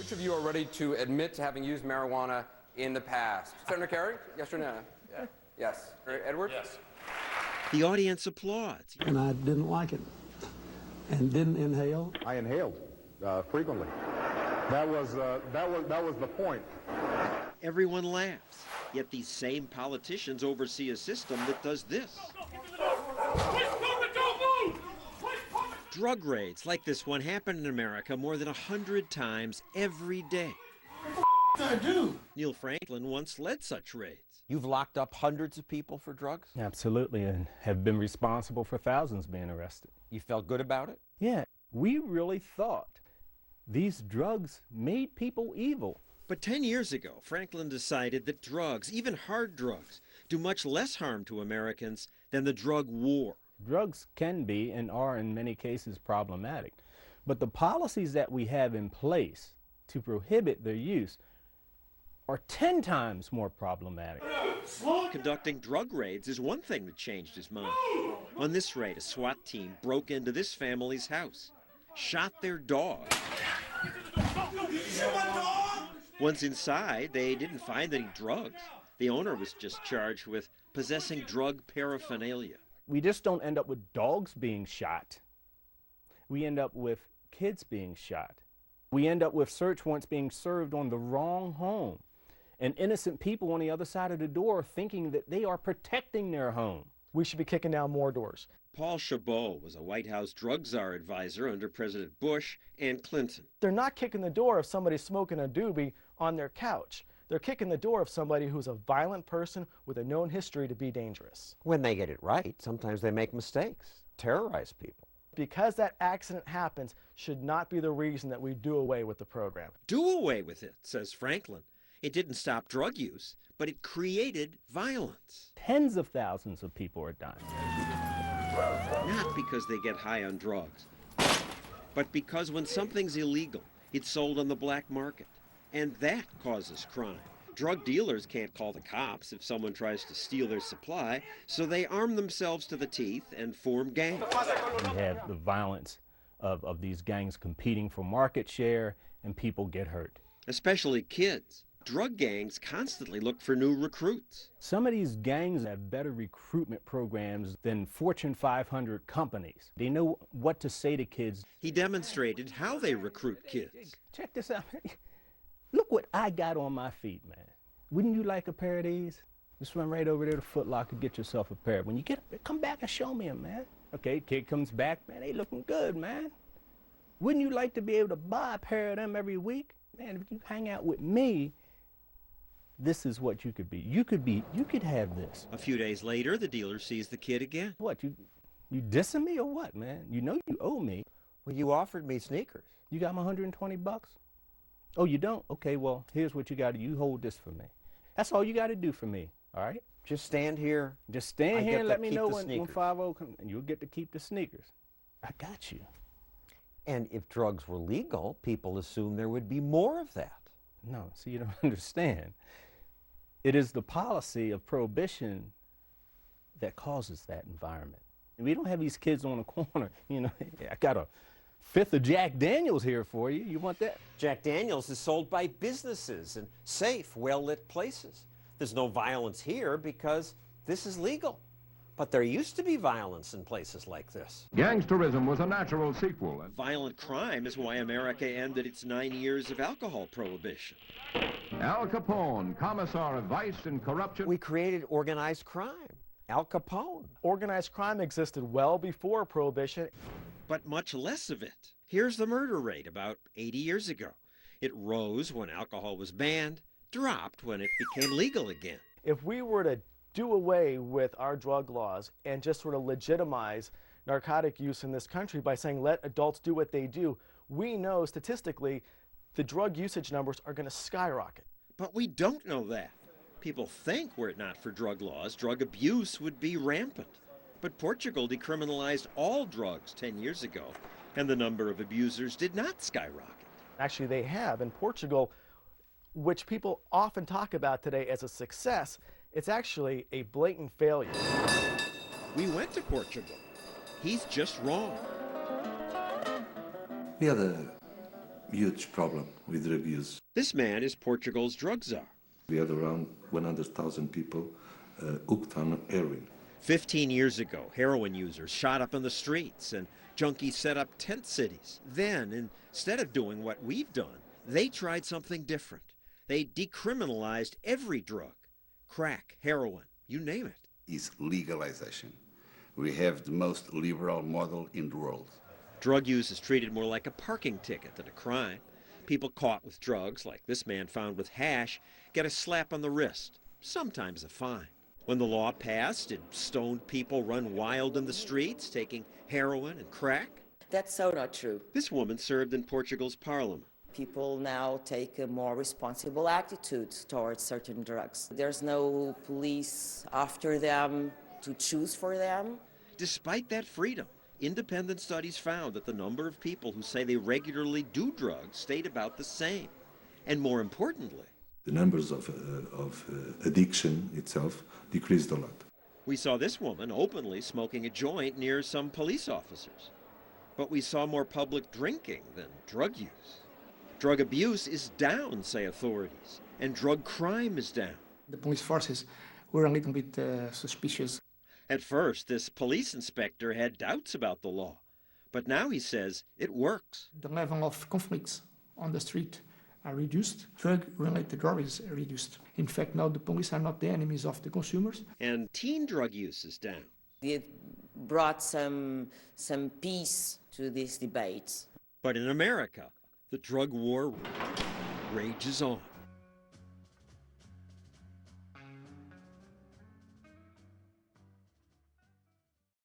Which of you are ready to admit to having used marijuana in the past? Senator Kerry, yes or no? Yeah. Yes. Edward? Yes. The audience applauds. And I didn't like it and didn't inhale. I inhaled frequently. That was the point. Everyone laughs. Yet these same politicians oversee a system that does this. Drug raids like this one happen in America more than 100 times every day. I do. Neil Franklin once led such raids. You've locked up hundreds of people for drugs? Absolutely, and have been responsible for thousands being arrested. You felt good about it? Yeah, we really thought these drugs made people evil. But 10 years ago, Franklin decided that drugs, even hard drugs, do much less harm to Americans than the drug war. Drugs can be and are in many cases problematic, but the policies that we have in place to prohibit their use are 10 times more problematic. Conducting drug raids is one thing that changed his mind. On this raid, a SWAT team broke into this family's house, shot their dog. Once inside, they didn't find any drugs. The owner was just charged with possessing drug paraphernalia. We just don't end up with dogs being shot. We end up with kids being shot. We end up with search warrants being served on the wrong home, and innocent people on the other side of the door thinking that they are protecting their home. We should be kicking down more doors. Paul Chabot was a White House drug czar advisor under President Bush and Clinton. They're not kicking the door if somebody's smoking a doobie on their couch. They're kicking the door of somebody who's a violent person with a known history to be dangerous. When they get it right, sometimes they make mistakes, terrorize people. Because that accident happens should not be the reason that we do away with the program. Do away with it, says Franklin. It didn't stop drug use, but it created violence. Tens of thousands of people are dying. Not because they get high on drugs, but because when something's illegal, it's sold on the black market. And that causes crime. Drug dealers can't call the cops if someone tries to steal their supply, so they arm themselves to the teeth and form gangs. We have the violence of these gangs competing for market share, and people get hurt. Especially kids. Drug gangs constantly look for new recruits. Some of these gangs have better recruitment programs than Fortune 500 companies. They know what to say to kids. He demonstrated how they recruit kids. Check this out. Look what I got on my feet, man. Wouldn't you like a pair of these? Just run right over there to Foot Locker, get yourself a pair. When you get up, come back and show me them, man. Okay, kid comes back, man, they looking good, man. Wouldn't you like to be able to buy a pair of them every week? Man, if you hang out with me, this is what you could be. You could have this. A few days later, the dealer sees the kid again. What, you dissing me or what, man? You know you owe me. Well, you offered me sneakers. You got my 120 bucks? Oh, you don't? Okay, well, here's what you got to do. You hold this for me. That's all you got to do for me, all right? Just stand here. Just stand here and let me know when 5-0 comes, and you'll get to keep the sneakers. I got you. And if drugs were legal, people assume there would be more of that. No, see, you don't understand. It is the policy of prohibition that causes that environment. We don't have these kids on the corner, you know. I got a fifth of Jack Daniels here for you. You want that? Jack Daniels is sold by businesses in safe, well-lit places. There's no violence here because this is legal. But there used to be violence in places like this. Gangsterism was a natural sequel. Violent crime is why America ended its 9 years of alcohol prohibition. Al Capone, commissar of vice and corruption. We created organized crime. Al Capone. Organized crime existed well before Prohibition. But much less of it. Here's the murder rate about 80 years ago. It rose when alcohol was banned, dropped when it became legal again. If we were to do away with our drug laws and just sort of legitimize narcotic use in this country by saying let adults do what they do, we know statistically the drug usage numbers are going to skyrocket. But we don't know that. People think were it not for drug laws, drug abuse would be rampant. But Portugal decriminalized all drugs 10 years ago, and the number of abusers did not skyrocket. Actually, they have. In Portugal, which people often talk about today as a success, it's actually a blatant failure. We went to Portugal. He's just wrong. The other huge problem with drug use. This man is Portugal's drug czar. We had around 100,000 people hooked on heroin. 15 years ago, heroin users shot up in the streets and junkies set up tent cities. Then, instead of doing what we've done, they tried something different. They decriminalized every drug. Crack, heroin, you name it. Is legalization. We have the most liberal model in the world. Drug use is treated more like a parking ticket than a crime. People caught with drugs, like this man found with hash, get a slap on the wrist, sometimes a fine. When the law passed, did stoned people run wild in the streets, taking heroin and crack? That's so not true. This woman served in Portugal's parliament. People now take a more responsible attitude towards certain drugs. There's no police after them to choose for them. Despite that freedom, independent studies found that the number of people who say they regularly do drugs stayed about the same. And more importantly, The numbers of addiction itself decreased a lot. we saw this woman openly smoking a joint near some police officers. But we saw more public drinking than drug use. Drug abuse is down, say authorities, and drug crime is down. The police forces were a little bit suspicious. At first, this police inspector had doubts about the law, but now he says it works. The level of conflicts on the street are reduced. Drug-related robberies are reduced. In fact, now the police are not the enemies of the consumers. And teen drug use is down. It brought some peace to these debates. But in America, the drug war rages on.